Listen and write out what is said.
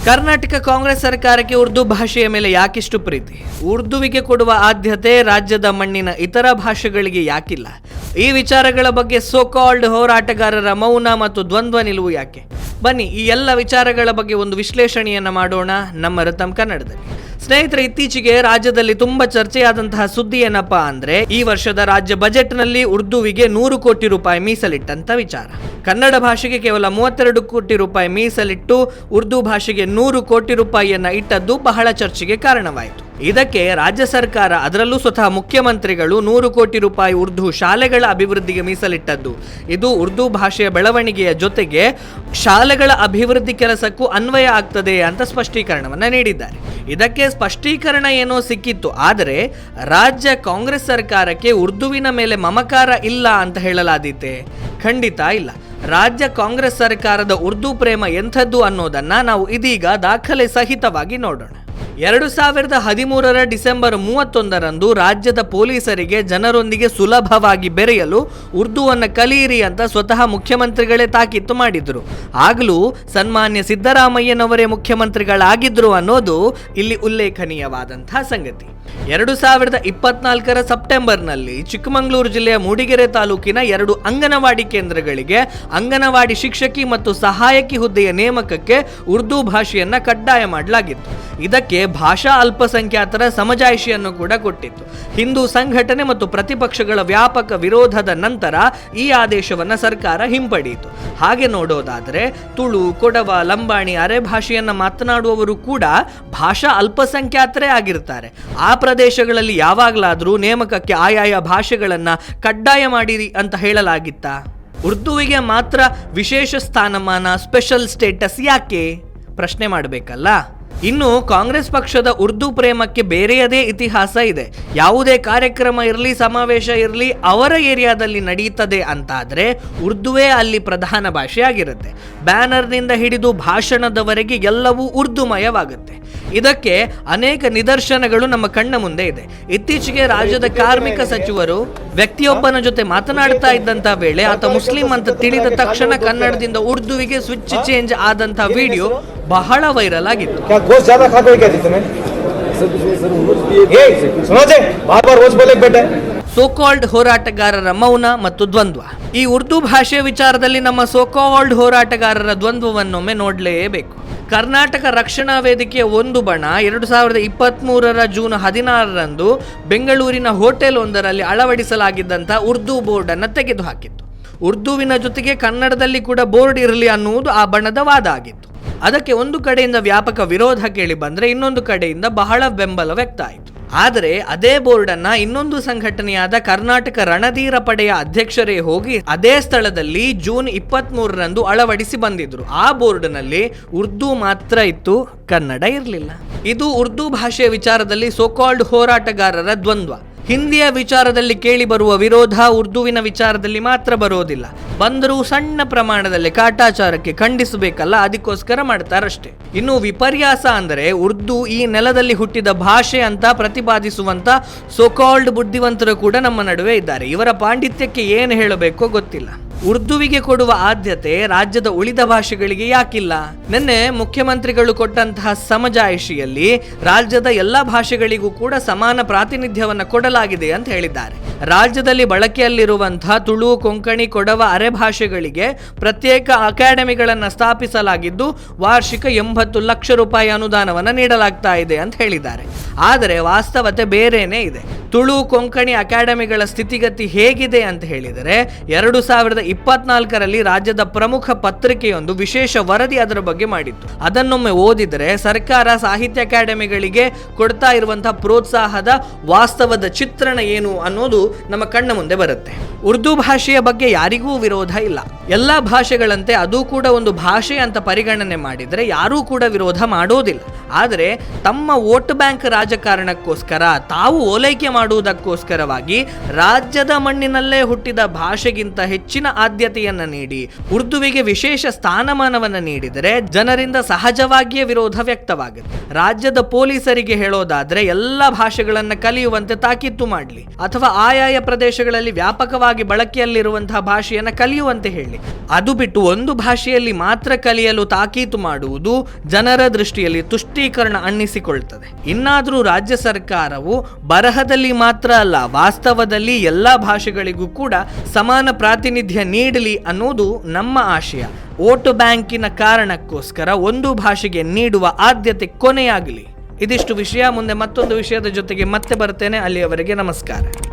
ಕರ್ನಾಟಕ ಕಾಂಗ್ರೆಸ್ ಸರ್ಕಾರಕ್ಕೆ ಉರ್ದು ಭಾಷೆಯ ಮೇಲೆ ಯಾಕಿಷ್ಟು ಪ್ರೀತಿ? ಉರ್ದುವಿಗೆ ಕೊಡುವ ಆದ್ಯತೆ ರಾಜ್ಯದ ಮಣ್ಣಿನ ಇತರ ಭಾಷೆಗಳಿಗೆ ಯಾಕಿಲ್ಲ? ಈ ವಿಚಾರಗಳ ಬಗ್ಗೆ ಸೋ ಕಾಲ್ಡ್ ಹೋರಾಟಗಾರರ ಮೌನ ಮತ್ತು ದ್ವಂದ್ವ ನಿಲುವು ಯಾಕೆ? ಬನ್ನಿ ಈ ಎಲ್ಲ ವಿಚಾರಗಳ ಬಗ್ಗೆ ಒಂದು ವಿಶ್ಲೇಷಣೆಯನ್ನು ಮಾಡೋಣ ನಮ್ಮ ರತಂ ಕನ್ನಡದಲ್ಲಿ. ಸ್ನೇಹಿತರೆ, ಇತ್ತೀಚೆಗೆ ರಾಜ್ಯದಲ್ಲಿ ತುಂಬಾ ಚರ್ಚೆಯಾದಂತಹ ಸುದ್ದಿ ಏನಪ್ಪಾ ಅಂದ್ರೆ, ಈ ವರ್ಷದ ರಾಜ್ಯ ಬಜೆಟ್ನಲ್ಲಿ ಉರ್ದುವಿಗೆ 100 ಕೋಟಿ ರೂಪಾಯಿ ಮೀಸಲಿಟ್ಟಂತ ವಿಚಾರ. ಕನ್ನಡ ಭಾಷೆಗೆ ಕೇವಲ 32 ಕೋಟಿ ರೂಪಾಯಿ ಮೀಸಲಿಟ್ಟು ಉರ್ದು ಭಾಷೆಗೆ 100 ಕೋಟಿ ರೂಪಾಯಿಯನ್ನ ಇಟ್ಟದ್ದು ಬಹಳ ಚರ್ಚೆಗೆ ಕಾರಣವಾಯಿತು. ಇದಕ್ಕೆ ರಾಜ್ಯ ಸರ್ಕಾರ, ಅದರಲ್ಲೂ ಸ್ವತಃ ಮುಖ್ಯಮಂತ್ರಿಗಳು 100 ಕೋಟಿ ರೂಪಾಯಿ ಉರ್ದು ಶಾಲೆಗಳ ಅಭಿವೃದ್ಧಿಗೆ ಮೀಸಲಿಟ್ಟದ್ದು ಇದು ಉರ್ದು ಭಾಷೆಯ ಬೆಳವಣಿಗೆಯ ಜೊತೆಗೆ ಶಾಲೆಗಳ ಅಭಿವೃದ್ಧಿ ಕೆಲಸಕ್ಕೂ ಅನ್ವಯ ಆಗ್ತದೆ ಅಂತ ಸ್ಪಷ್ಟೀಕರಣವನ್ನ ನೀಡಿದ್ದಾರೆ. ಇದಕ್ಕೆ ಸ್ಪಷ್ಟೀಕರಣ ಏನೋ ಸಿಕ್ಕಿತ್ತು, ಆದರೆ ರಾಜ್ಯ ಕಾಂಗ್ರೆಸ್ ಸರ್ಕಾರಕ್ಕೆ ಉರ್ದುವಿನ ಮೇಲೆ ಮಮಕಾರ ಇಲ್ಲ ಅಂತ ಹೇಳಲಾದೀತೆ? ಖಂಡಿತ ಇಲ್ಲ. ರಾಜ್ಯ ಕಾಂಗ್ರೆಸ್ ಸರ್ಕಾರದ ಉರ್ದು ಪ್ರೇಮ ಎಂಥದ್ದು ಅನ್ನೋದನ್ನ ನಾವು ಇದೀಗ ದಾಖಲೆ ಸಹಿತವಾಗಿ ನೋಡೋಣ. 2013 ಡಿಸೆಂಬರ್ 31ರಂದು ರಾಜ್ಯದ ಪೊಲೀಸರಿಗೆ ಜನರೊಂದಿಗೆ ಸುಲಭವಾಗಿ ಬೆರೆಯಲು ಉರ್ದುವನ್ನು ಕಲಿಯಿರಿ ಅಂತ ಸ್ವತಃ ಮುಖ್ಯಮಂತ್ರಿಗಳೇ ತಾಕೀತು ಮಾಡಿದ್ರು. ಆಗಲೂ ಸನ್ಮಾನ್ಯ ಸಿದ್ದರಾಮಯ್ಯನವರೇ ಮುಖ್ಯಮಂತ್ರಿಗಳಾಗಿದ್ರು ಅನ್ನೋದು ಇಲ್ಲಿ ಉಲ್ಲೇಖನೀಯವಾದಂತಹ ಸಂಗತಿ. 2024 ಸೆಪ್ಟೆಂಬರ್ನಲ್ಲಿ ಚಿಕ್ಕಮಗಳೂರು ಜಿಲ್ಲೆಯ ಮೂಡಿಗೆರೆ ತಾಲೂಕಿನ 2 ಅಂಗನವಾಡಿ ಕೇಂದ್ರಗಳಿಗೆ ಅಂಗನವಾಡಿ ಶಿಕ್ಷಕಿ ಮತ್ತು ಸಹಾಯಕಿ ಹುದ್ದೆಯ ನೇಮಕಕ್ಕೆ ಉರ್ದು ಭಾಷೆಯನ್ನ ಕಡ್ಡಾಯ ಮಾಡಲಾಗಿತ್ತು. ಇದಕ್ಕೆ ಭಾಷಾ ಅಲ್ಪಸಂಖ್ಯಾತರ ಸಮಜಾಯಿಷಿಯನ್ನು ಕೂಡ ಕೊಟ್ಟಿತ್ತು. ಹಿಂದೂ ಸಂಘಟನೆ ಮತ್ತು ಪ್ರತಿಪಕ್ಷಗಳ ವ್ಯಾಪಕ ವಿರೋಧದ ನಂತರ ಈ ಆದೇಶವನ್ನು ಸರ್ಕಾರ ಹಿಂಪಡೆಯಿತು. ಹಾಗೆ ನೋಡೋದಾದರೆ ತುಳು, ಕೊಡವ, ಲಂಬಾಣಿ, ಅರೆ ಭಾಷೆಯನ್ನ ಮಾತನಾಡುವವರು ಕೂಡ ಭಾಷಾ ಅಲ್ಪಸಂಖ್ಯಾತರೇ ಆಗಿರ್ತಾರೆ. ಆ ಪ್ರದೇಶಗಳಲ್ಲಿ ಯಾವಾಗಲಾದರೂ ನೇಮಕಕ್ಕೆ ಆಯಾಯ ಭಾಷೆಗಳನ್ನ ಕಡ್ಡಾಯ ಮಾಡಿರಿ ಅಂತ ಹೇಳಲಾಗಿತ್ತಾ? ಉರ್ದುವಿಗೆ ಮಾತ್ರ ವಿಶೇಷ ಸ್ಥಾನಮಾನ, ಸ್ಪೆಷಲ್ ಸ್ಟೇಟಸ್ ಯಾಕೆ? ಪ್ರಶ್ನೆ ಮಾಡಬೇಕಲ್ಲ. ಇನ್ನು ಕಾಂಗ್ರೆಸ್ ಪಕ್ಷದ ಉರ್ದು ಪ್ರೇಮಕ್ಕೆ ಬೇರೆಯದೇ ಇತಿಹಾಸ ಇದೆ. ಯಾವುದೇ ಕಾರ್ಯಕ್ರಮ ಇರಲಿ, ಸಮಾವೇಶ ಇರಲಿ, ಅವರ ಏರಿಯಾದಲ್ಲಿ ನಡೆಯುತ್ತದೆ ಅಂತಾದರೆ ಉರ್ದುವೇ ಅಲ್ಲಿ ಪ್ರಧಾನ ಭಾಷೆ ಆಗಿರುತ್ತೆ. ಬ್ಯಾನರ್ನಿಂದ ಹಿಡಿದು ಭಾಷಣದವರೆಗೆ ಎಲ್ಲವೂ ಉರ್ದುಮಯವಾಗುತ್ತೆ. ಇದಕ್ಕೆ ಅನೇಕ ನಿದರ್ಶನಗಳು ನಮ್ಮ ಕಣ್ಣ ಮುಂದೆ ಇದೆ. ಇತ್ತೀಚೆಗೆ ರಾಜ್ಯದ ಕಾರ್ಮಿಕ ಸಚಿವರು ವ್ಯಕ್ತಿಯೊಬ್ಬನ ಜೊತೆ ಮಾತನಾಡ್ತಾ ಇದ್ದಂತ ವೇಳೆ ಆತ ಮುಸ್ಲಿಂ ಅಂತ ತಿಳಿದ ತಕ್ಷಣ ಕನ್ನಡದಿಂದ ಉರ್ದುವಿಗೆ ಸ್ವಿಚ್ ಚೇಂಜ್ ಆದಂತಹ ವಿಡಿಯೋ ಬಹಳ ವೈರಲ್ ಆಗಿತ್ತು. ಸೋ ಕಾಲ್ಡ್ ಹೋರಾಟಗಾರರ ಮೌನ ಮತ್ತು ದ್ವಂದ್ವ. ಈ ಉರ್ದು ಭಾಷೆ ವಿಚಾರದಲ್ಲಿ ನಮ್ಮ ಸೋ ಕಾಲ್ಡ್ ಹೋರಾಟಗಾರರ ದ್ವಂದ್ವವನ್ನೊಮ್ಮೆ ನೋಡಲೇಬೇಕು. ಕರ್ನಾಟಕ ರಕ್ಷಣಾ ವೇದಿಕೆಯ ಒಂದು ಬಣ 2023 ಜೂನ್ 16ರಂದು ಬೆಂಗಳೂರಿನ ಹೋಟೆಲ್ ಒಂದರಲ್ಲಿ ಅಳವಡಿಸಲಾಗಿದ್ದಂಥ ಉರ್ದು ಬೋರ್ಡ್ ಅನ್ನು ತೆಗೆದುಹಾಕಿತ್ತು. ಉರ್ದುವಿನ ಜೊತೆಗೆ ಕನ್ನಡದಲ್ಲಿ ಕೂಡ ಬೋರ್ಡ್ ಇರಲಿ ಅನ್ನುವುದು ಆ ಬಣದ ವಾದ ಆಗಿತ್ತು. ಅದಕ್ಕೆ ಒಂದು ಕಡೆಯಿಂದ ವ್ಯಾಪಕ ವಿರೋಧ ಕೇಳಿ ಬಂದರೆ ಇನ್ನೊಂದು ಕಡೆಯಿಂದ ಬಹಳ ಬೆಂಬಲ ವ್ಯಕ್ತ ಆಯಿತು. ಆದರೆ ಅದೇ ಬೋರ್ಡ್ ಅನ್ನ ಇನ್ನೊಂದು ಸಂಘಟನೆಯಾದ ಕರ್ನಾಟಕ ರಣಧೀರ ಪಡೆಯ ಅಧ್ಯಕ್ಷರೇ ಹೋಗಿ ಅದೇ ಸ್ಥಳದಲ್ಲಿ ಜೂನ್ 23ರಂದು ಅಳವಡಿಸಿ ಬಂದಿದ್ರು. ಆ ಬೋರ್ಡ್ ನಲ್ಲಿ ಉರ್ದು ಮಾತ್ರ ಇತ್ತು, ಕನ್ನಡ ಇರಲಿಲ್ಲ. ಇದು ಉರ್ದು ಭಾಷೆಯ ವಿಚಾರದಲ್ಲಿ ಸೋ ಕಾಲ್ಡ್ ಹೋರಾಟಗಾರರ ದ್ವಂದ್ವ. ಹಿಂದಿಯ ವಿಚಾರದಲ್ಲಿ ಕೇಳಿ ಬರುವ ವಿರೋಧ ಉರ್ದುವಿನ ವಿಚಾರದಲ್ಲಿ ಮಾತ್ರ ಬರೋದಿಲ್ಲ. ಬಂದರೂ ಸಣ್ಣ ಪ್ರಮಾಣದಲ್ಲಿ ಕಾಟಾಚಾರಕ್ಕೆ ಖಂಡಿಸಬೇಕಲ್ಲ, ಅದಕ್ಕೋಸ್ಕರ ಮಾಡ್ತಾರಷ್ಟೇ. ಇನ್ನು ವಿಪರ್ಯಾಸ ಅಂದರೆ ಉರ್ದು ಈ ನೆಲದಲ್ಲಿ ಹುಟ್ಟಿದ ಭಾಷೆ ಅಂತ ಪ್ರತಿಪಾದಿಸುವಂತ ಸೋ ಕಾಲ್ಡ್ ಬುದ್ಧಿವಂತರು ಕೂಡ ನಮ್ಮ ನಡುವೆ ಇದ್ದಾರೆ. ಇವರ ಪಾಂಡಿತ್ಯಕ್ಕೆ ಏನು ಹೇಳಬೇಕೋ ಗೊತ್ತಿಲ್ಲ. ಉರ್ದುವಿಗೆ ಕೊಡುವ ಆದ್ಯತೆ ರಾಜ್ಯದ ಉಳಿದ ಭಾಷೆಗಳಿಗೆ ಯಾಕಿಲ್ಲ? ನಿನ್ನೆ ಮುಖ್ಯಮಂತ್ರಿಗಳು ಕೊಟ್ಟಂತಹ ಸಮಜಾಯಿಷಿಯಲ್ಲಿ ರಾಜ್ಯದ ಎಲ್ಲ ಭಾಷೆಗಳಿಗೂ ಕೂಡ ಸಮಾನ ಪ್ರಾತಿನಿಧ್ಯವನ್ನು ಕೊಡಲಾಗಿದೆ ಅಂತ ಹೇಳಿದ್ದಾರೆ. ರಾಜ್ಯದಲ್ಲಿ ಬಳಕೆಯಲ್ಲಿರುವಂತಹ ತುಳು, ಕೊಂಕಣಿ, ಕೊಡವ, ಅರೆ ಭಾಷೆಗಳಿಗೆ ಪ್ರತ್ಯೇಕ ಅಕಾಡೆಮಿಗಳನ್ನು ಸ್ಥಾಪಿಸಲಾಗಿದ್ದು ವಾರ್ಷಿಕ 80 ಲಕ್ಷ ರೂಪಾಯಿ ಅನುದಾನವನ್ನು ನೀಡಲಾಗ್ತಾ ಇದೆ ಅಂತ ಹೇಳಿದ್ದಾರೆ. ಆದರೆ ವಾಸ್ತವತೆ ಬೇರೆನೇ ಇದೆ. ತುಳು, ಕೊಂಕಣಿ ಅಕಾಡೆಮಿಗಳ ಸ್ಥಿತಿಗತಿ ಹೇಗಿದೆ ಅಂತ ಹೇಳಿದರೆ 2024ರಲ್ಲಿ ರಾಜ್ಯದ ಪ್ರಮುಖ ಪತ್ರಿಕೆಯೊಂದು ವಿಶೇಷ ವರದಿ ಅದರ ಬಗ್ಗೆ ಮಾಡಿತ್ತು. ಅದನ್ನೊಮ್ಮೆ ಓದಿದರೆ ಸರ್ಕಾರ ಸಾಹಿತ್ಯ ಅಕಾಡೆಮಿಗಳಿಗೆ ಕೊಡ್ತಾ ಇರುವಂತಹ ಪ್ರೋತ್ಸಾಹದ ವಾಸ್ತವದ ಚಿತ್ರಣ ಏನು ಅನ್ನೋದು ನಮ್ಮ ಕಣ್ಣ ಮುಂದೆ ಬರುತ್ತೆ. ಉರ್ದು ಭಾಷೆಯ ಬಗ್ಗೆ ಯಾರಿಗೂ ವಿರೋಧ ಇಲ್ಲ. ಎಲ್ಲ ಭಾಷೆಗಳಂತೆ ಅದು ಕೂಡ ಒಂದು ಭಾಷೆ ಅಂತ ಪರಿಗಣನೆ ಮಾಡಿದರೆ ಯಾರೂ ಕೂಡ ವಿರೋಧ ಮಾಡೋದಿಲ್ಲ. ಆದರೆ ತಮ್ಮ ವೋಟ್ ಬ್ಯಾಂಕ್ ರಾಜಕಾರಣಕ್ಕೋಸ್ಕರ ತಾವು ಓಲೈಕೆ ಮಾಡುವುದಕ್ಕೋಸ್ಕರವಾಗಿ ರಾಜ್ಯದ ಮಣ್ಣಿನಲ್ಲೇ ಹುಟ್ಟಿದ ಭಾಷೆಗಿಂತ ಹೆಚ್ಚಿನ ಆದ್ಯತೆಯನ್ನು ನೀಡಿ ಉರ್ದುವಿಗೆ ವಿಶೇಷ ಸ್ಥಾನಮಾನವನ್ನು ನೀಡಿದರೆ ಜನರಿಂದ ಸಹಜವಾಗಿಯೇ ವಿರೋಧ ವ್ಯಕ್ತವಾಗುತ್ತೆ. ರಾಜ್ಯದ ಪೊಲೀಸರಿಗೆ ಹೇಳೋದಾದ್ರೆ ಎಲ್ಲ ಭಾಷೆಗಳನ್ನು ಕಲಿಯುವಂತೆ ತಾಕೀತು ಮಾಡಲಿ, ಅಥವಾ ಆಯಾಯ ಪ್ರದೇಶಗಳಲ್ಲಿ ವ್ಯಾಪಕವಾಗಿ ಬಳಕೆಯಲ್ಲಿರುವಂತಹ ಭಾಷೆಯನ್ನು ಕಲಿಯುವಂತೆ ಹೇಳಿ. ಅದು ಬಿಟ್ಟು ಒಂದು ಭಾಷೆಯಲ್ಲಿ ಮಾತ್ರ ಕಲಿಯಲು ತಾಕೀತು ಮಾಡುವುದು ಜನರ ದೃಷ್ಟಿಯಲ್ಲಿ ತುಷ್ಟೀಕರಣ ಅನ್ನಿಸಿಕೊಳ್ತದೆ. ಇನ್ನಾದರೂ ರಾಜ್ಯ ಸರ್ಕಾರವು ಬರಹದಲ್ಲಿ ಮಾತ್ರ ಅಲ್ಲ, ವಾಸ್ತವದಲ್ಲಿ ಎಲ್ಲ ಭಾಷೆಗಳಿಗೂ ಕೂಡ ಸಮಾನ ಪ್ರಾತಿನಿಧ್ಯ ನೀಡಲಿ ಅನ್ನೋದು ನಮ್ಮ ಆಶಯ. ವೋಟ್ ಬ್ಯಾಂಕಿನ ಕಾರಣಕ್ಕೋಸ್ಕರ ಒಂದು ಭಾಷೆಗೆ ನೀಡುವ ಆದ್ಯತೆ ಕೊನೆಯಾಗಲಿ. ಇದಿಷ್ಟು ವಿಷಯ. ಮುಂದೆ ಮತ್ತೊಂದು ವಿಷಯದ ಜೊತೆಗೆ ಮತ್ತೆ ಬರ್ತೇನೆ. ಅಲ್ಲಿಯವರೆಗೆ ನಮಸ್ಕಾರ.